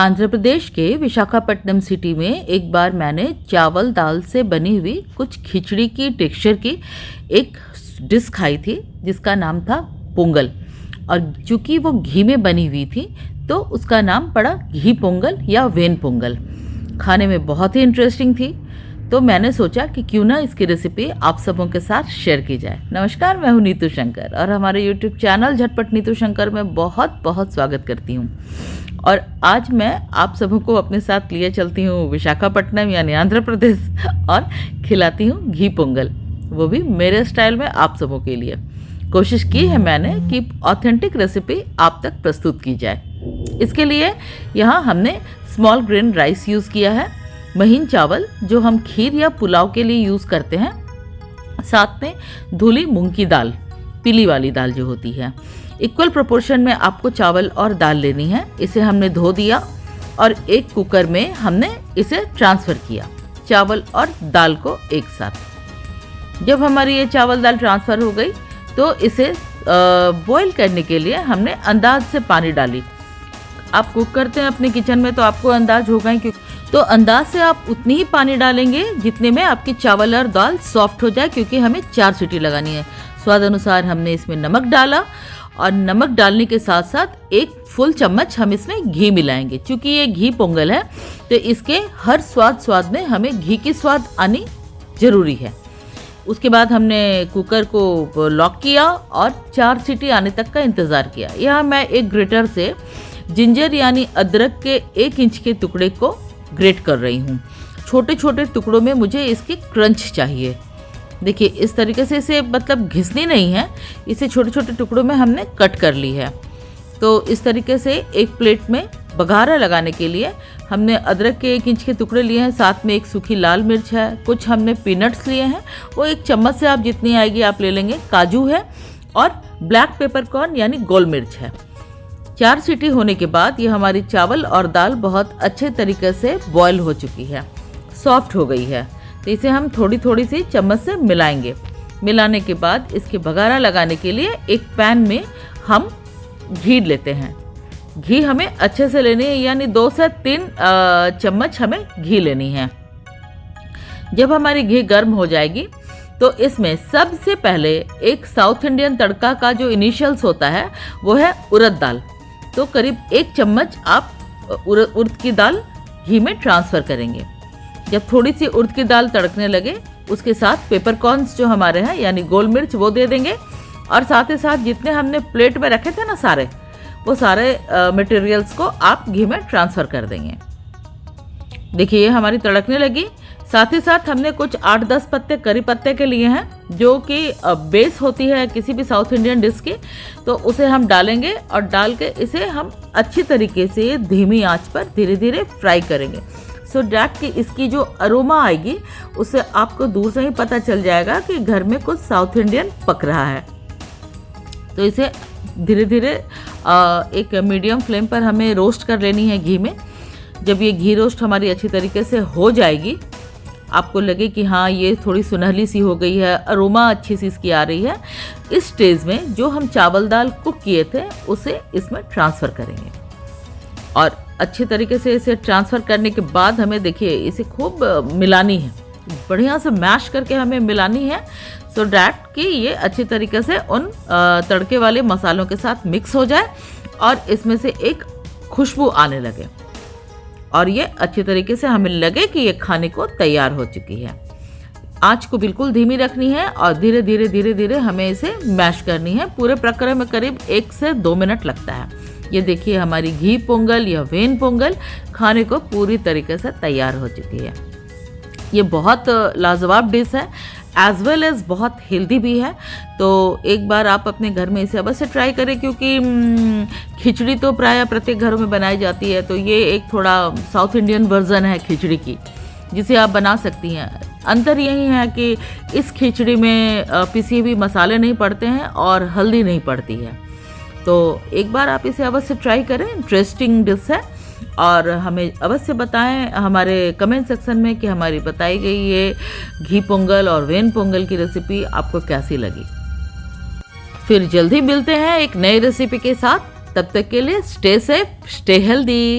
आंध्र प्रदेश के विशाखापट्टनम सिटी में एक बार मैंने चावल दाल से बनी हुई कुछ खिचड़ी की टेक्सचर की एक डिश खाई थी जिसका नाम था पोंगल। और चूँकि वो घी में बनी हुई थी तो उसका नाम पड़ा घी पोंगल या वेन पोंगल। खाने में बहुत ही इंटरेस्टिंग थी, तो मैंने सोचा कि क्यों ना इसकी रेसिपी आप सबों के साथ शेयर की जाए। नमस्कार, मैं हूं नीतू शंकर और हमारे YouTube चैनल झटपट नीतू शंकर में बहुत बहुत स्वागत करती हूं। और आज मैं आप सबों को अपने साथ लिए चलती हूं विशाखापट्टनम यानी आंध्र प्रदेश और खिलाती हूं घी पोंगल, वो भी मेरे स्टाइल में आप सबों के लिए। कोशिश की है मैंने कि ऑथेंटिक रेसिपी आप तक प्रस्तुत की जाए। इसके लिए यहाँ हमने स्मॉल ग्रेन राइस यूज़ किया है, महीन चावल जो हम खीर या पुलाव के लिए यूज़ करते हैं, साथ में धुली मूंग की दाल, पीली वाली दाल जो होती है। इक्वल प्रोपोर्शन में आपको चावल और दाल लेनी है। इसे हमने धो दिया और एक कुकर में हमने इसे ट्रांसफ़र किया, चावल और दाल को एक साथ। जब हमारी ये चावल दाल ट्रांसफ़र हो गई तो इसे बॉईल करने के लिए हमने अंदाज से पानी डाली। आप कुक करते हैं अपने किचन में तो आपको अंदाज होगा ही, क्योंकि तो अंदाज से आप उतनी ही पानी डालेंगे जितने में आपकी चावल और दाल सॉफ्ट हो जाए, क्योंकि हमें 4 सीटी लगानी है। स्वाद अनुसार हमने इसमें नमक डाला और नमक डालने के साथ साथ 1 फुल चम्मच हम इसमें घी मिलाएंगे। क्योंकि ये घी पोंगल है तो इसके हर स्वाद में हमें घी की स्वाद आनी जरूरी है। उसके बाद हमने कुकर को लॉक किया और 4 सीटी आने तक का इंतज़ार किया। यहाँ मैं एक ग्रेटर से जिंजर यानी अदरक के 1 इंच के टुकड़े को ग्रेट कर रही हूँ। छोटे छोटे टुकड़ों में मुझे इसकी क्रंच चाहिए। देखिए इस तरीके से इसे मतलब घिसनी नहीं है, इसे छोटे छोटे टुकड़ों में हमने कट कर ली है। तो इस तरीके से एक प्लेट में बघारा लगाने के लिए हमने अदरक के 1 इंच के टुकड़े लिए हैं, साथ में एक सूखी लाल मिर्च है, कुछ हमने पीनट्स लिए हैं, वो 1 चम्मच से आप जितनी आएगी आप ले लेंगे, काजू है और ब्लैक पेपरकॉर्न यानी गोल मिर्च है। 4 सीटी होने के बाद ये हमारी चावल और दाल बहुत अच्छे तरीके से बॉयल हो चुकी है, सॉफ्ट हो गई है। तो इसे हम थोड़ी थोड़ी सी चम्मच से मिलाएंगे। मिलाने के बाद इसके बघारा लगाने के लिए एक पैन में हम घी लेते हैं। घी हमें अच्छे से लेनी है, यानी 2 से 3 चम्मच हमें घी लेनी है। जब हमारी घी गर्म हो जाएगी तो इसमें सबसे पहले एक साउथ इंडियन तड़का का जो इनिशियल्स होता है वो है उड़द दाल। तो करीब 1 चम्मच आप उड़द की दाल घी में ट्रांसफ़र करेंगे। जब थोड़ी सी उड़द की दाल तड़कने लगे उसके साथ पेपरकॉर्न्स जो हमारे हैं यानी गोल मिर्च वो दे देंगे, और साथ ही साथ जितने हमने प्लेट में रखे थे ना वो सारे मटेरियल्स को आप घी में ट्रांसफ़र कर देंगे। देखिए ये हमारी तड़कने लगी। साथ ही साथ हमने कुछ 8-10 पत्ते करी पत्ते के लिए हैं, जो कि बेस होती है किसी भी साउथ इंडियन डिश की। तो उसे हम डालेंगे और डाल के इसे हम अच्छी तरीके से धीमी आंच पर धीरे धीरे फ्राई करेंगे। सो डैट कि इसकी जो अरोमा आएगी उससे आपको दूर से ही पता चल जाएगा कि घर में कुछ साउथ इंडियन पक रहा है। तो इसे धीरे धीरे एक मीडियम फ्लेम पर हमें रोस्ट कर लेनी है घी में। जब ये घी रोस्ट हमारी अच्छी तरीके से हो जाएगी, आपको लगे कि हाँ ये थोड़ी सुनहली सी हो गई है, अरोमा अच्छी सी इसकी आ रही है, इस स्टेज में जो हम चावल दाल कुक किए थे उसे इसमें ट्रांसफ़र करेंगे। और अच्छे तरीके से इसे ट्रांसफ़र करने के बाद हमें देखिए इसे खूब मिलानी है, बढ़िया से मैश करके हमें मिलानी है, सो डैट कि ये अच्छी तरीके से उन तड़के वाले मसालों के साथ मिक्स हो जाए और इसमें से एक खुशबू आने लगे और ये अच्छी तरीके से हमें लगे कि ये खाने को तैयार हो चुकी है। आँच को बिल्कुल धीमी रखनी है और धीरे धीरे हमें इसे मैश करनी है। पूरे प्रक्रिया में करीब 1 से 2 मिनट लगता है। ये देखिए हमारी घी पोंगल या वेन पोंगल खाने को पूरी तरीके से तैयार हो चुकी है। ये बहुत लाजवाब डिश है, एज वेल एज बहुत हेल्दी भी है। तो एक बार आप अपने घर में इसे अवश्य ट्राई करें, क्योंकि खिचड़ी तो प्रायः प्रत्येक घरों में बनाई जाती है, तो ये एक थोड़ा साउथ इंडियन वर्जन है खिचड़ी की, जिसे आप बना सकती हैं। अंतर यही है कि इस खिचड़ी में पिसे हुए मसाले नहीं पड़ते हैं और हल्दी नहीं पड़ती है। तो एक बार आप इसे अवश्य ट्राई करें, इंटरेस्टिंग डिश है। और हमें अवश्य बताएं हमारे कमेंट सेक्शन में कि हमारी बताई गई ये घी पोंगल और वेन पोंगल की रेसिपी आपको कैसी लगी। फिर जल्दी मिलते हैं एक नई रेसिपी के साथ, तब तक के लिए स्टे सेफ, स्टे हेल्दी।